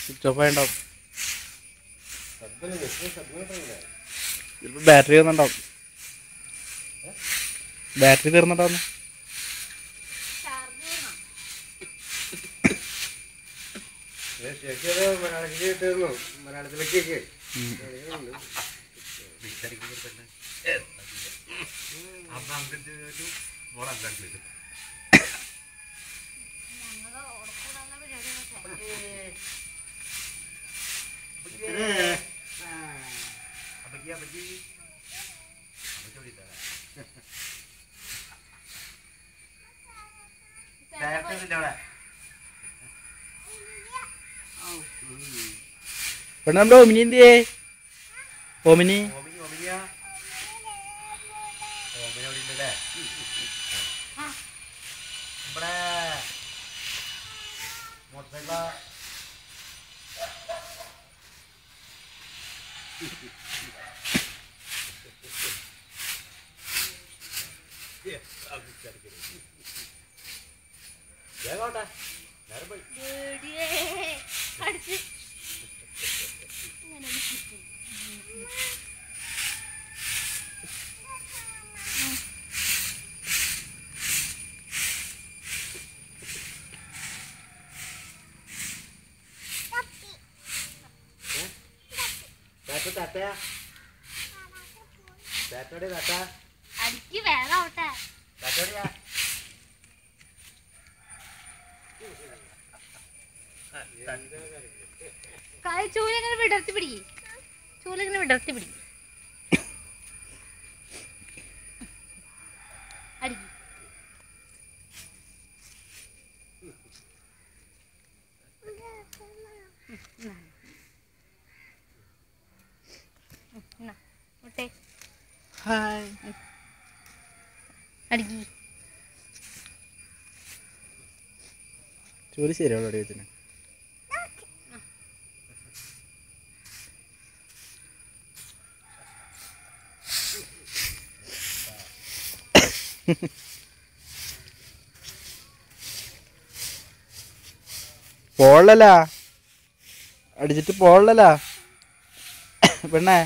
Switch off ആയിണ്ടാവും. ചിലപ്പോൾ battery തീർന്നുണ്ടാവും. Battery തീർന്നുണ്ടാവുന്നു. മലയാളത്തിലേക്ക് ഇവിടെ നമ്മുടെ ഓമിനി എന്തിയേ? ഓമിനി അടിക്ക് വേറെ ആവട്ടെ. ചൂലിങ്ങനെ വിടർത്തി പിടിക്കും. ചൂലിങ്ങനെ വിടർത്തി പിടിക്കും. അടിക്ക്. മുട്ടേ അടിക്ക്. ജോലി ശരിയാവുള്ളൂ അടിയത്തിന്. പോളല്ല അടിച്ചിട്ട് പോളല്ല പെണ്ണേ.